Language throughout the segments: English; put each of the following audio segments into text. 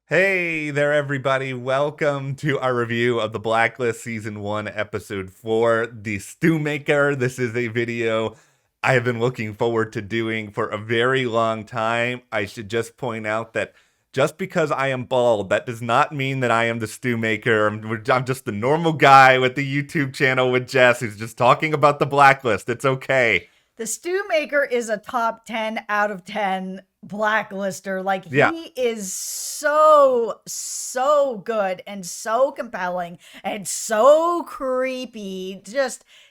Hey there, everybody. Welcome to our review of the Blacklist Season 1, Episode 4, The Stewmaker. This is a video I have been looking forward to doing for a very long time. I should just point out that just because I am bald, that does not mean that I am the Stewmaker. I'm just the normal guy with the YouTube channel with Jess who's just talking about the Blacklist. It's okay. The Stewmaker is a top 10 out of 10 blacklister. Like, Yeah. he is so good and so compelling and so creepy.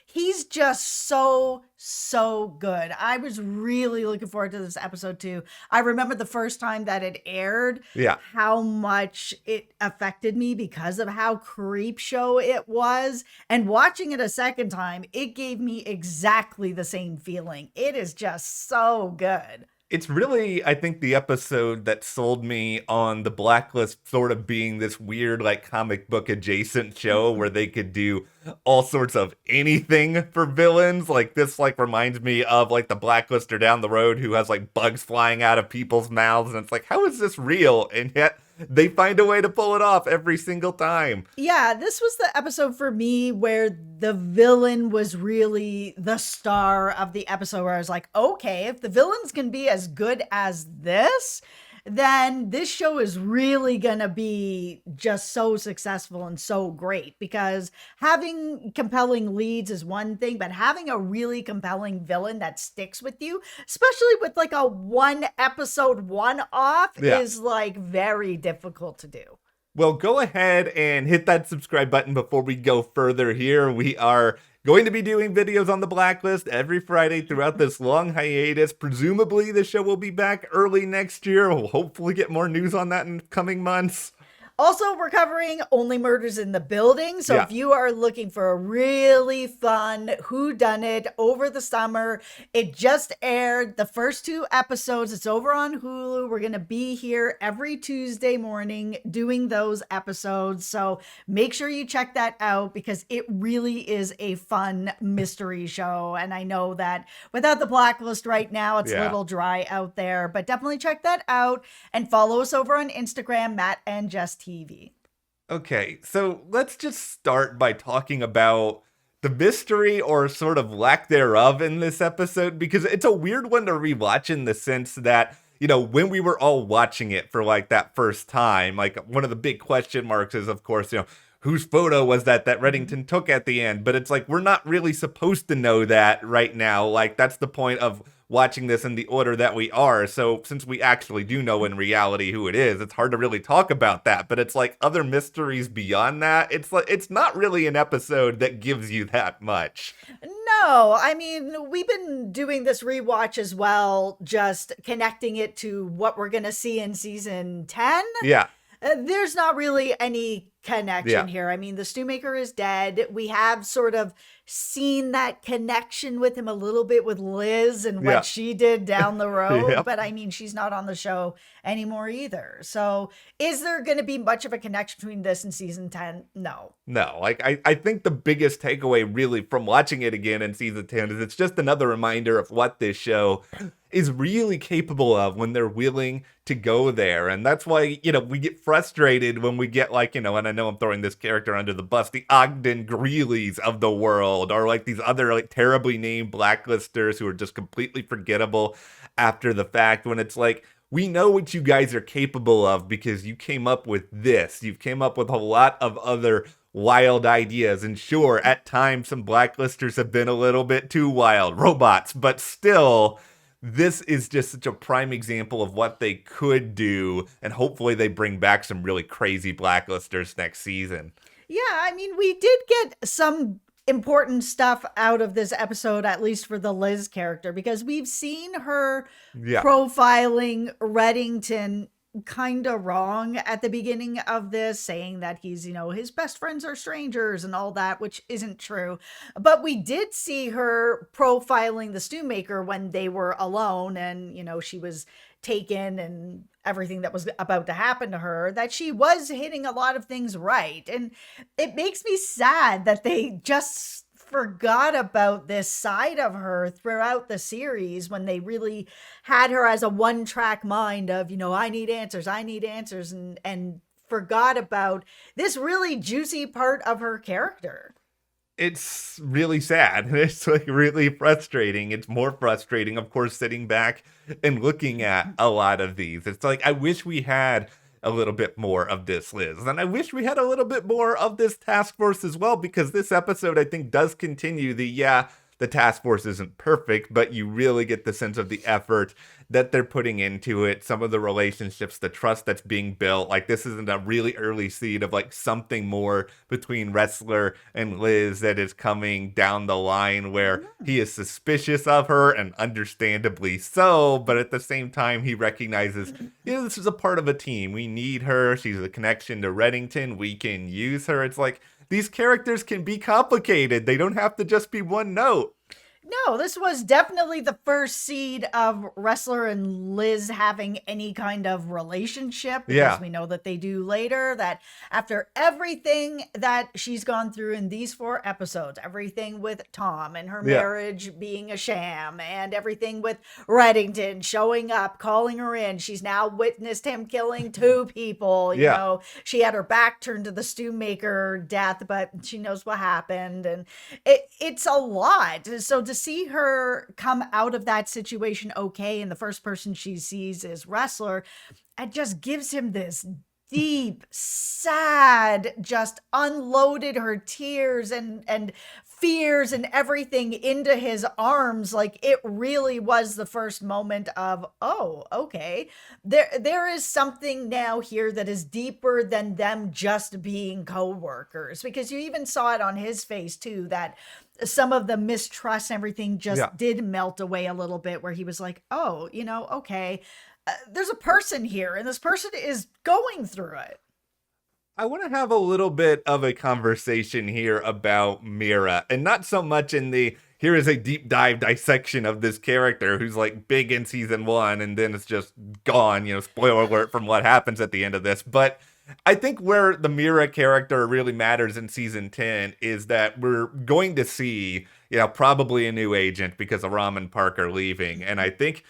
He's just so good. I was really looking forward to this episode too. I remember the first time that it aired, Yeah. how much it affected me because of how creep show it was. And watching it a second time, it gave me exactly the same feeling. It is just so good. It's really, I think, the episode that sold me on the Blacklist sort of being this weird, like, comic book adjacent show where they could do all sorts of anything for villains. Like, this, like, reminds me of, like, the Blacklister down the road who has, like, bugs flying out of people's mouths. And it's like, how is this real? And yet they find a way to pull it off every single time. Yeah, this was the episode for me where the villain was really the star of the episode, where I was like, okay, if the villains can be as good as this, then this show is really gonna be just so successful and so great. Because having compelling leads is one thing, but having a really compelling villain that sticks with you, especially with like a one episode one off, Yeah. is like very difficult to do. Well, go ahead and hit that subscribe button before we go further here. We are going to be doing videos on the Blacklist every Friday throughout this long hiatus. Presumably, the show will be back early next year. We'll hopefully get more news on that in coming months. Also, we're covering Only Murders in the Building. So Yeah. if you are looking for a really fun whodunit over the summer, it just aired the first two episodes. It's over on Hulu. We're going to be here every Tuesday morning doing those episodes. So make sure you check that out, because it really is a fun mystery show. And I know that without the Blacklist right now, it's a Yeah. little dry out there, but definitely check that out and follow us over on Instagram, Matt and Jess TV. Okay, so let's just start by talking about the mystery or sort of lack thereof in this episode, because it's a weird one to rewatch in the sense that, you know, when we were all watching it for like that first time, like one of the big question marks is, of course, you know, whose photo was that Reddington took at the end? But it's like, we're not really supposed to know that right now. Like, that's the point of watching this in the order that we are. So since we actually do know in reality who it is, it's hard to really talk about that. But it's like other mysteries beyond that. It's like, it's not really an episode that gives you that much. No, I mean, we've been doing this rewatch as well, just connecting it to what we're going to see in season 10. Yeah. There's not really any connection Yeah. here. I mean, the Stewmaker is dead. We have sort of seen that connection with him a little bit with Liz and what Yeah. she did down the road, Yep. but I mean, she's not on the show anymore either. So is there going to be much of a connection between this and season 10? No. No, like I think the biggest takeaway really from watching it again in season 10 is it's just another reminder of what this show is really capable of when they're willing to go there. And that's why, you know, we get frustrated when we get like, you know, and I know I'm throwing this character under the bus, the Ogden Greeleys of the world, or like these other like terribly named blacklisters who are just completely forgettable after the fact, when it's like, we know what you guys are capable of because you came up with this. You've came up with a lot of other wild ideas. And sure, at times some blacklisters have been a little bit too wild, robots, but still, this is just such a prime example of what they could do. And hopefully they bring back some really crazy blacklisters next season. Yeah, I mean, we did get some important stuff out of this episode, at least for the Liz character, because we've seen her Yeah. profiling Reddington kind of wrong at the beginning of this, saying that he's, you know, his best friends are strangers and all that, which isn't true. But we did see her profiling the Stewmaker when they were alone, and, you know, she was taken and everything that was about to happen to her, that she was hitting a lot of things right. And it makes me sad that they just forgot about this side of her throughout the series when they really had her as a one-track mind of, I need answers, and forgot about this really juicy part of her character. It's really sad. It's like really frustrating. It's more frustrating, of course, sitting back and looking at a lot of these. It's like, I wish we had a little bit more of this, Liz. And I wish we had a little bit more of this task force as well, because this episode, I think, does continue the task force isn't perfect, but you really get the sense of the effort that they're putting into it, some of the relationships, the trust that's being built. Like, this isn't a really early seed of like something more between Wrestler and Liz that is coming down the line where he is suspicious of her, and understandably so, but at the same time he recognizes, this is a part of a team. We need her. She's a connection to Reddington. We can use her. It's like, these characters can be complicated. They don't have to just be one note. No, this was definitely the first seed of Wrestler and Liz having any kind of relationship, because we know that they do later, that after everything that she's gone through in these 4 episodes, everything with Tom and her marriage being a sham, and everything with Reddington showing up, calling her in, she's now witnessed him killing 2 people. You know, she had her back turned to the Stewmaker death, but she knows what happened, and it's a lot. So to see her come out of that situation okay, and the first person she sees is Wrestler, it just gives him this deep, sad, just unloaded her tears and fears and everything into his arms. Like, it really was the first moment of, oh, okay, there is something now here that is deeper than them just being co-workers, because you even saw it on his face too, that some of the mistrust and everything just did melt away a little bit, where he was like, oh, okay, there's a person here, and this person is going through it. I want to have a little bit of a conversation here about Mira, and not so much in the, here is a deep dive dissection of this character who's like big in season 1, and then it's just gone, spoiler alert from what happens at the end of this. But I think where the Mira character really matters in season 10 is that we're going to see, probably a new agent because of Ram and Parker leaving. And I think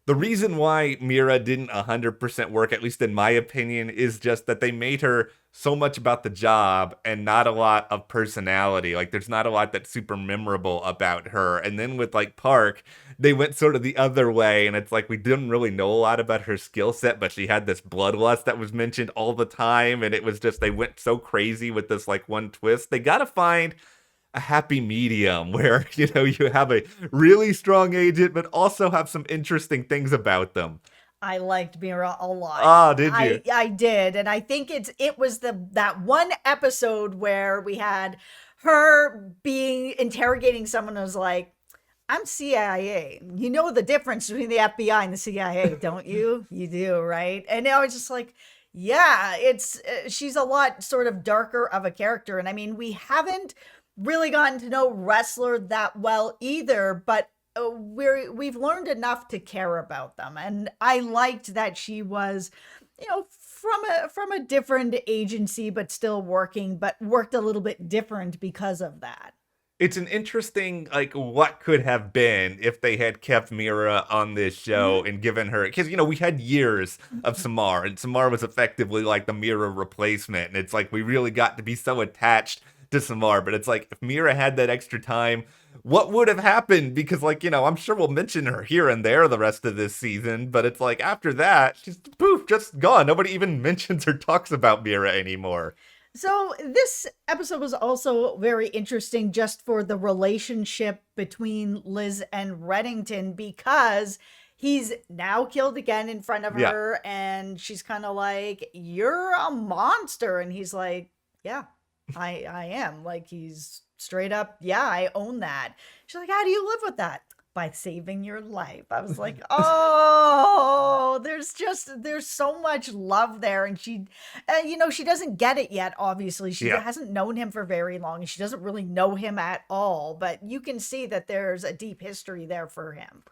the reason why Mira didn't 100% work, at least in my opinion, is just that they made her so much about the job and not a lot of personality. Like, there's not a lot that's super memorable about her. And then with like Park, they went sort of the other way, and it's like we didn't really know a lot about her skill set, but she had this bloodlust that was mentioned all the time, and it was just, they went so crazy with this like one twist. They gotta find a happy medium where, you have a really strong agent, but also have some interesting things about them. I liked Mira a lot. Oh, did you? I did, and I think it was that one episode where we had her interrogating someone who was like, I'm CIA. You know the difference between the FBI and the CIA, don't you? You do, right? And I was just like, yeah, she's a lot sort of darker of a character. And I mean, we haven't really gotten to know Wrestler that well either, but we've learned enough to care about them. And I liked that she was, from a different agency, but still working, but worked a little bit different because of that. It's an interesting, like, what could have been if they had kept Mira on this show and given her, because, we had years of Samar, and Samar was effectively like the Mira replacement. And it's like, we really got to be so attached to Samar, but it's like, if Mira had that extra time, what would have happened? Because, like, I'm sure we'll mention her here and there the rest of this season, but it's like, after that, she's poof, just gone. Nobody even mentions or talks about Mira anymore. So this episode was also very interesting just for the relationship between Liz and Reddington, because he's now killed again in front of her, and she's kind of like, you're a monster. And he's like, yeah, I am. Like, he's straight up, yeah, I own that. She's like, how do you live with that? By saving your life. I was like, oh, there's so much love there. And she, she doesn't get it yet, obviously. She hasn't known him for very long, and she doesn't really know him at all. But you can see that there's a deep history there for him.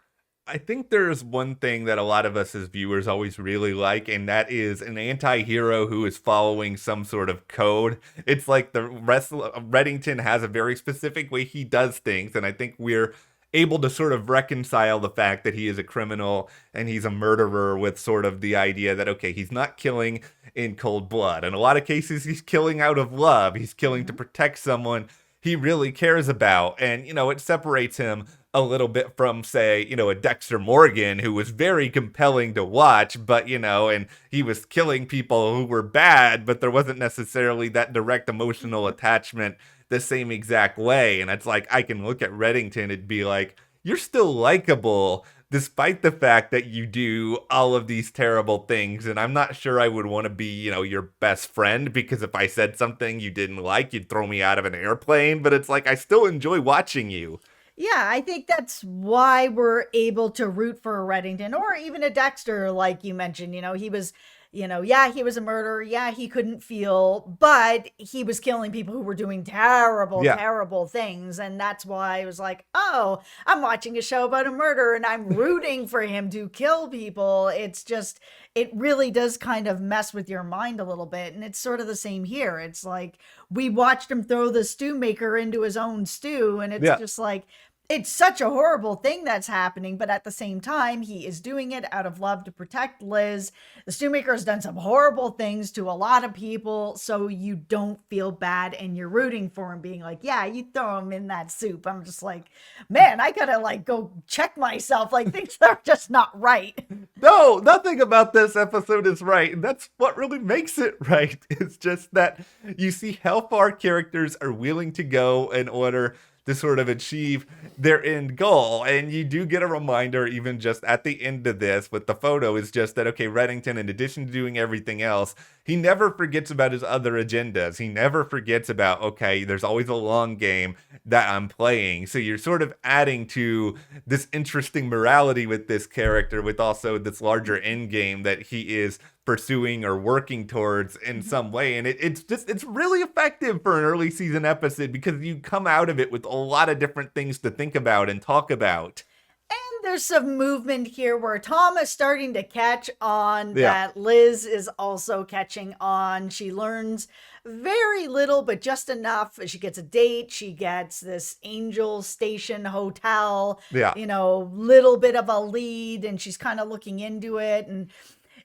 I think there's one thing that a lot of us as viewers always really like, and that is an anti-hero who is following some sort of code. It's like the Reddington has a very specific way he does things, and I think we're able to sort of reconcile the fact that he is a criminal and he's a murderer with sort of the idea that, okay, he's not killing in cold blood. In a lot of cases, he's killing out of love. He's killing to protect someone he really cares about. And, it separates him a little bit from, say, a Dexter Morgan, who was very compelling to watch, but, and he was killing people who were bad, but there wasn't necessarily that direct emotional attachment the same exact way. And it's like, I can look at Reddington and be like, you're still likable, despite the fact that you do all of these terrible things. And I'm not sure I would want to be, your best friend, because if I said something you didn't like, you'd throw me out of an airplane. But it's like, I still enjoy watching you. Yeah, I think that's why we're able to root for a Reddington or even a Dexter, like you mentioned. He was, yeah, he was a murderer. Yeah, he couldn't feel, but he was killing people who were doing terrible, terrible things. And that's why I was like, oh, I'm watching a show about a murder and I'm rooting for him to kill people. It's just, it really does kind of mess with your mind a little bit. And it's sort of the same here. It's like, we watched him throw the Stewmaker into his own stew. And it's just like, it's such a horrible thing that's happening, but at the same time, he is doing it out of love to protect Liz. The Stewmaker has done some horrible things to a lot of people, so you don't feel bad and you're rooting for him, being like, yeah, you throw him in that soup. I'm just like, man, I gotta go check myself. Like, things are just not right. No, nothing about this episode is right. And that's what really makes it right. It's just that you see how far characters are willing to go in order to sort of achieve their end goal. And you do get a reminder, even just at the end of this with the photo, is just that, okay, Reddington, in addition to doing everything else, he never forgets about his other agendas. He never forgets about, okay, there's always a long game that I'm playing. So you're sort of adding to this interesting morality with this character, with also this larger end game that he is pursuing or working towards in some way. And it's really effective for an early season episode, because you come out of it with a lot of different things to think about and talk about. And there's some movement here where Tom is starting to catch on that Liz is also catching on. She learns very little, but just enough. She gets a date. She gets this Angel Station hotel, little bit of a lead, and she's kind of looking into it. And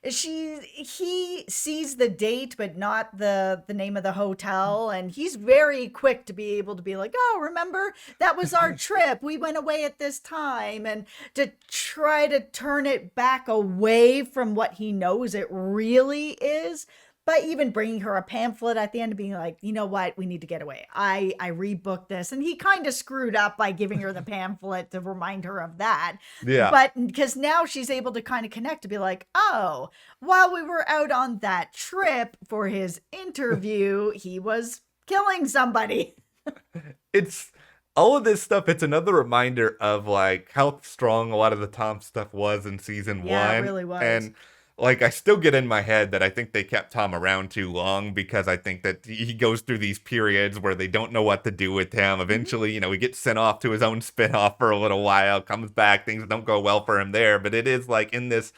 he sees the date, but not the name of the hotel. And he's very quick to be able to be like, oh, remember, that was our trip. We went away at this time. And to try to turn it back away from what he knows it really is, by even bringing her a pamphlet at the end and being like, you know what, we need to get away. I rebooked this. And he kind of screwed up by giving her the pamphlet to remind her of that. Yeah. But because now she's able to kind of connect to be like, oh, while we were out on that trip for his interview, he was killing somebody. It's all of this stuff. It's another reminder of like how strong a lot of the Tom stuff was in season one. Yeah, it really was. And like, I still get in my head that I think they kept Tom around too long, because I think that he goes through these periods where they don't know what to do with him. Eventually, he gets sent off to his own spinoff for a little while, comes back, things don't go well for him there. But it is like in this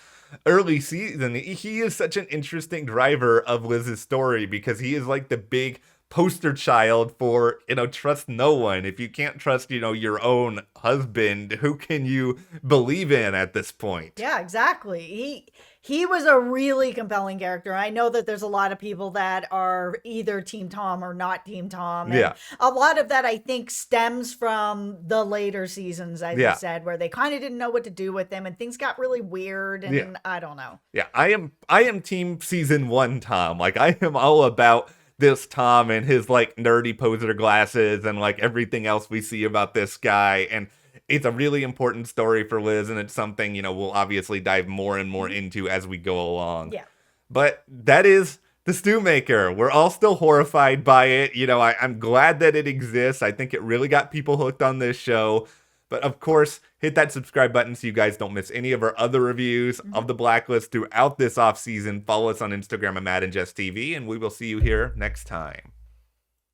early season, he is such an interesting driver of Liz's story, because he is like the big poster child for, trust no one. If you can't trust, your own husband, who can you believe in at this point? Yeah, exactly. He was a really compelling character. I know that there's a lot of people that are either Team Tom or not Team Tom. And a lot of that, I think, stems from the later seasons, as you said, where they kind of didn't know what to do with him and things got really weird. And I don't know. Yeah, I am Team Season 1 Tom. Like, I am all about this Tom and his like nerdy poser glasses and like everything else we see about this guy. And it's a really important story for Liz, and it's something, we'll obviously dive more and more into as we go along. Yeah. But that is the Stewmaker. We're all still horrified by it. I'm glad that it exists. I think it really got people hooked on this show. But of course, hit that subscribe button so you guys don't miss any of our other reviews of the Blacklist throughout this off season. Follow us on Instagram at Jess TV, and we will see you here next time.